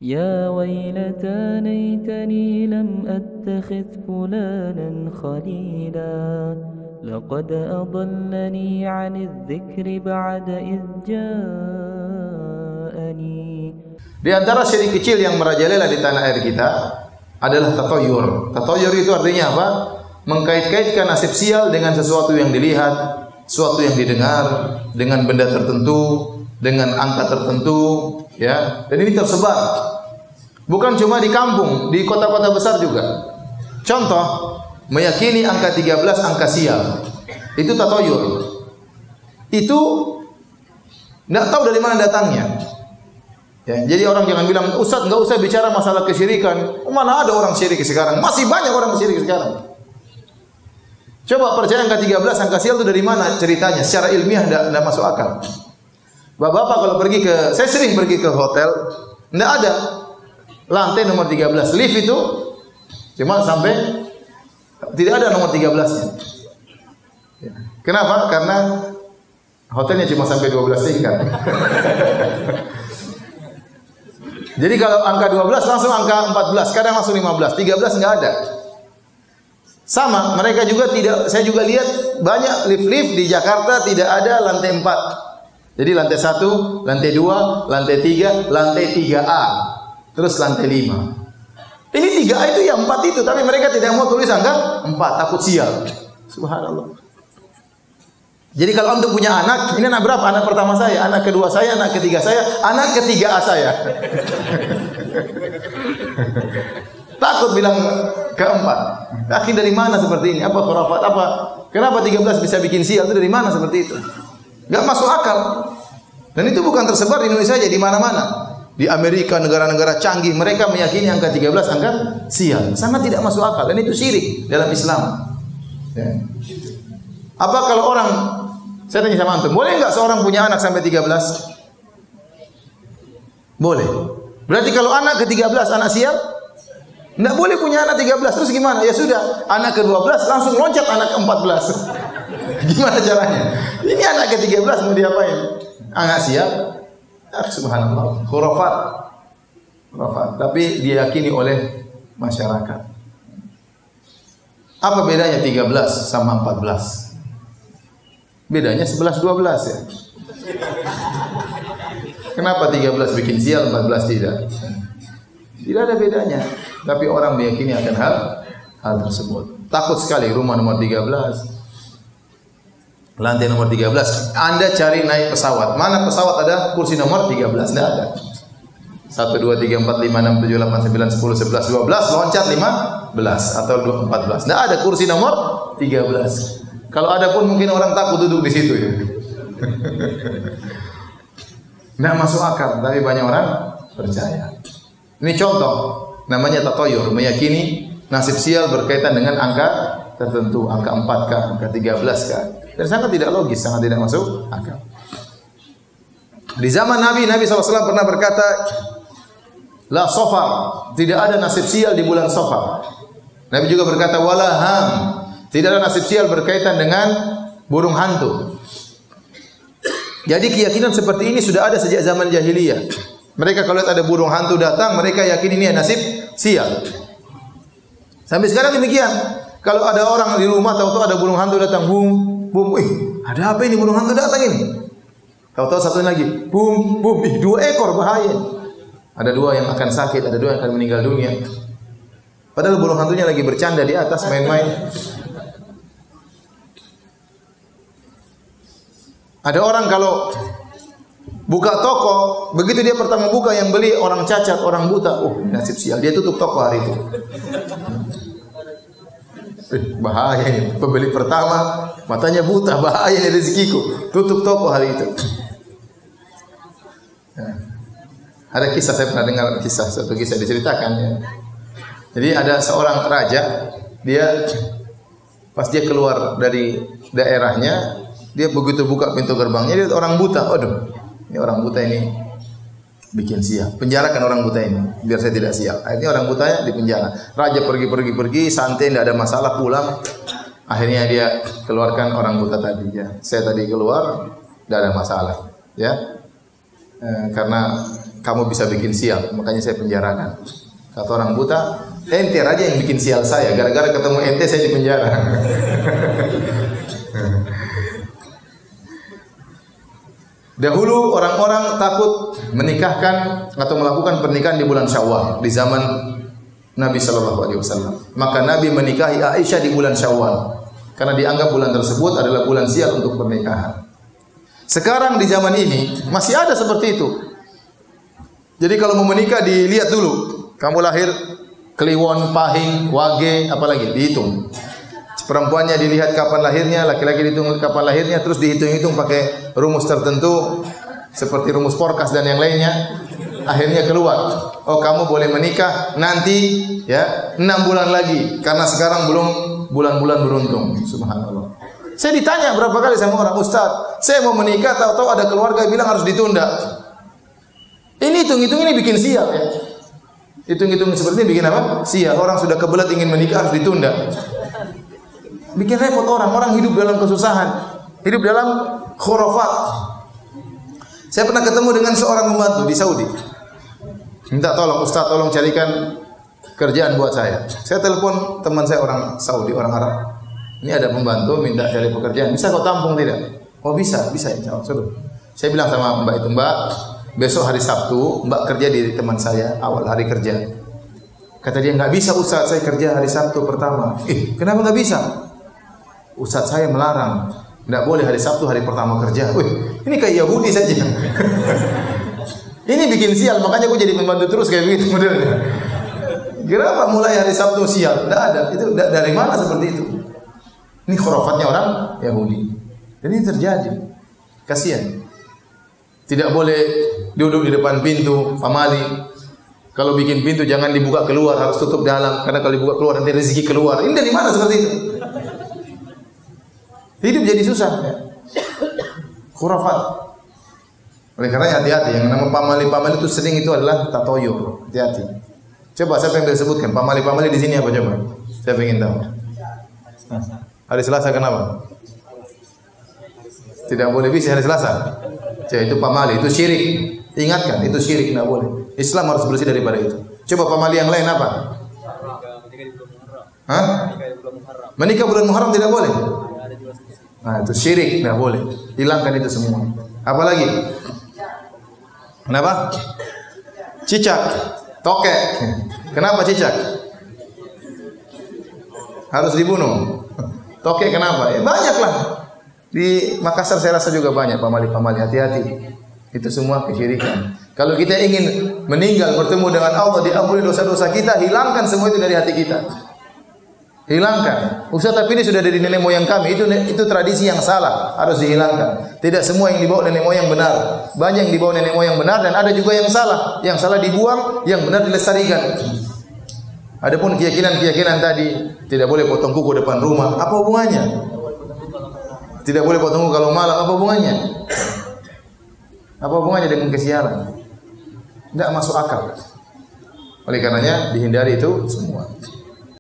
يا ويلتى ليتني لم أتخذ فلانا خليلا لقد أضلني عن الذكر بعد إذ جاءني. Di antara syirik kecil yang merajalela di tanah air kita adalah tatoyur. Tatoyur itu artinya apa? Mengkait-kaitkan nasib sial dengan sesuatu yang dilihat, sesuatu yang didengar, dengan benda tertentu, dengan angka tertentu, ya. Dan ini tersebar. Bukan cuma di kampung, di kota-kota besar juga. Contoh, meyakini angka 13 angka sial. Itu tatoyur. Itu enggak tahu dari mana datangnya. Ya, jadi orang jangan bilang, Ustaz enggak usah bicara masalah kesyirikan. Mana ada orang syirik sekarang? Masih banyak orang syirik sekarang. Coba percaya angka 13 angka sial itu dari mana ceritanya? Secara ilmiah enggak masuk akal. Bapak-bapak kalau pergi ke, saya sering pergi ke hotel, enggak ada lantai nomor 13. Lift itu cuma sampai tidak ada nomor 13-nya. Kenapa? Karena hotelnya cuma sampai 12 tingkat. Jadi kalau angka 12 langsung angka 14, kadang langsung 15, 13 enggak ada. Sama, mereka juga tidak, saya juga lihat banyak lift-lift di Jakarta tidak ada lantai 4. Jadi lantai 1, lantai 2, lantai 3, lantai 3A. Terus lantai 5. Ini 3A itu ya 4 itu, tapi mereka tidak mau tulis angka 4, takut sial. Subhanallah. Jadi kalau untuk punya anak, ini anak berapa? Anak pertama saya, anak kedua saya, anak ketiga saya, anak ketiga saya. Takut bilang keempat. Akhir dari mana seperti ini? Apa khurafat? Apa? Kenapa 13 bisa bikin sial? Itu dari mana seperti itu? Gak masuk akal. Dan itu bukan tersebar di Indonesia saja, di mana-mana. Di Amerika, negara-negara canggih, mereka meyakini angka 13 angka sial. Sangat tidak masuk akal. Dan itu syirik dalam Islam. Ya. Apa kalau orang, saya tanya sama antum, boleh enggak seorang punya anak sampai 13? Boleh. Berarti kalau anak ke-13 anak sial, enggak boleh punya anak 13. Terus gimana? Ya sudah, anak ke-12 langsung loncat anak ke-14. Gimana caranya? Ini anak ke-13 mau diapain? Anak sial? Subhanallah. Khurafat. Khurafat. Tapi diyakini oleh masyarakat. Apa bedanya 13 sama 14? Bedanya 11-12 ya. Kenapa 13 bikin sial, 14 tidak? Tidak ada bedanya. Tapi orang meyakini akan hal tersebut. Takut sekali rumah nomor 13. Lantai nomor 13. Anda cari naik pesawat. Mana pesawat ada kursi nomor 13? Tidak ada. 1, 2, 3, 4, 5, 6, 7, 8, 9, 10, 11, 12. Loncat 15 atau 14. Tidak ada kursi nomor 13. Kalau ada pun mungkin orang takut duduk di situ ya. Tidak masuk akal, tapi banyak orang percaya. Ini contoh, namanya tatoyur, meyakini nasib sial berkaitan dengan angka tertentu, angka 4 kah, angka 13 kah. Dan sangat tidak logis, sangat tidak masuk akal. Di zaman Nabi SAW pernah berkata, la sofar, tidak ada nasib sial di bulan Safar. Nabi juga berkata, wala ham, tidak ada nasib sial berkaitan dengan burung hantu. Jadi keyakinan seperti ini sudah ada sejak zaman jahiliyah. Mereka kalau lihat ada burung hantu datang, mereka yakin ini nasib sial. Sampai sekarang demikian. Kalau ada orang di rumah tahu-tahu ada burung hantu datang, bum, bum, ada apa ini burung hantu datang ini? Tahu-tahu satu lagi, bum, bum, 2 ekor bahaya. Ada 2 yang akan sakit, ada 2 yang akan meninggal dunia. Padahal burung hantunya lagi bercanda di atas main-main. Ada orang kalau buka toko, begitu dia pertama buka yang beli orang cacat, orang buta, nasib sial, dia tutup toko hari itu. Bahaya ini, pembeli pertama matanya buta, bahaya ini rezekiku, tutup toko hari itu. Ada kisah, saya pernah dengar kisah, satu kisah diceritakan ya. Jadi ada seorang raja, dia pas dia keluar dari daerahnya, dia begitu buka pintu gerbangnya, dia orang buta. Aduh, ini orang buta ini bikin sial. Penjarakan orang buta ini, biar saya tidak sial. Akhirnya orang butanya dipenjara. Raja pergi, santai, tidak ada masalah, pulang. Akhirnya dia keluarkan orang buta tadi. Ya, saya tadi keluar, tidak ada masalah. Ya, karena kamu bisa bikin sial, makanya saya penjarakan. Kata orang buta, ente aja yang bikin sial saya, gara-gara ketemu ente saya dipenjara. Dahulu orang-orang takut menikahkan atau melakukan pernikahan di bulan Syawal di zaman Nabi sallallahu alaihi wasallam. Maka Nabi menikahi Aisyah di bulan Syawal karena dianggap bulan tersebut adalah bulan sial untuk pernikahan. Sekarang di zaman ini masih ada seperti itu. Jadi kalau mau menikah dilihat dulu, kamu lahir Kliwon, Pahing, Wage, apalagi dihitung. Perempuannya dilihat kapan lahirnya, laki-laki dihitung kapan lahirnya, terus dihitung-hitung pakai rumus tertentu seperti rumus Porkas dan yang lainnya. Akhirnya keluar, oh kamu boleh menikah nanti ya 6 bulan lagi karena sekarang belum bulan-bulan beruntung. Subhanallah. Saya ditanya berapa kali sama orang, Ustaz, saya mau menikah, tahu-tahu ada keluarga bilang harus ditunda. Ini hitung-hitung ini bikin sial ya. Hitung-hitung seperti ini bikin apa? Sial. Orang sudah kebelet ingin menikah harus ditunda. Bikin repot orang hidup dalam kesusahan, hidup dalam khurafat. Saya pernah ketemu dengan seorang pembantu di Saudi. Minta tolong, Ustaz, tolong carikan kerjaan buat saya. Saya telepon teman saya orang Saudi, orang Arab. Ini ada pembantu minta cari pekerjaan. Bisa kau tampung tidak? Oh bisa insya Allah. Suruh. Saya bilang sama Mbak itu, Mbak, besok hari Sabtu Mbak kerja di teman saya awal hari kerja. Kata dia, nggak bisa Ustaz, saya kerja hari Sabtu pertama. Kenapa nggak bisa? Ustaz saya melarang, tidak boleh hari Sabtu hari pertama kerja. Ini kayak Yahudi saja. Ini bikin sial, makanya aku jadi pembantu terus kayak begitu modelnya. Kenapa mulai hari Sabtu sial? Tidak ada. Itu dari mana seperti itu? Ini khurafatnya orang Yahudi. Dan ini terjadi. Kasihan. Tidak boleh duduk di depan pintu pamali. Kalau bikin pintu jangan dibuka keluar, harus tutup dalam. Karena kalau dibuka keluar nanti rezeki keluar. Ini dari mana seperti itu? Hidup jadi susah ya. Khurafat. Oleh karena hati-hati, yang nama pamali-pamali itu sering itu adalah tatoyur. Hati-hati. Coba siapa yang bisa sebutkan pamali-pamali di sini apa coba? Saya ingin tahu. Hari Selasa kenapa? Tidak boleh bisa hari Selasa. Jadi itu pamali, itu syirik. Ingatkan, itu syirik, tidak boleh. Islam harus bersih daripada itu. Coba pamali yang lain apa? Hah? Menikah bulan Muharram tidak boleh. Nah, itu syirik, tidak boleh. Hilangkan itu semua. Apalagi? Kenapa? Cicak, tokek. Kenapa cicak? Harus dibunuh. Tokek kenapa? Ya, banyaklah. Di Makassar saya rasa juga banyak pamali-pamali. Hati-hati. Itu semua kesyirikan. Kalau kita ingin meninggal bertemu dengan Allah, diampuni dosa-dosa kita, hilangkan semua itu dari hati kita. Hilangkan. Ustaz, tapi ini sudah dari nenek moyang kami. Itu tradisi yang salah, harus dihilangkan. Tidak semua yang dibawa nenek moyang benar. Banyak yang dibawa nenek moyang benar dan ada juga yang salah. Yang salah dibuang, yang benar dilestarikan. Adapun keyakinan-keyakinan tadi, tidak boleh potong kuku depan rumah. Apa hubungannya? Tidak boleh potong kuku kalau malam. Apa hubungannya? Apa hubungannya dengan kesialan? Tidak masuk akal. Oleh karenanya dihindari itu semua.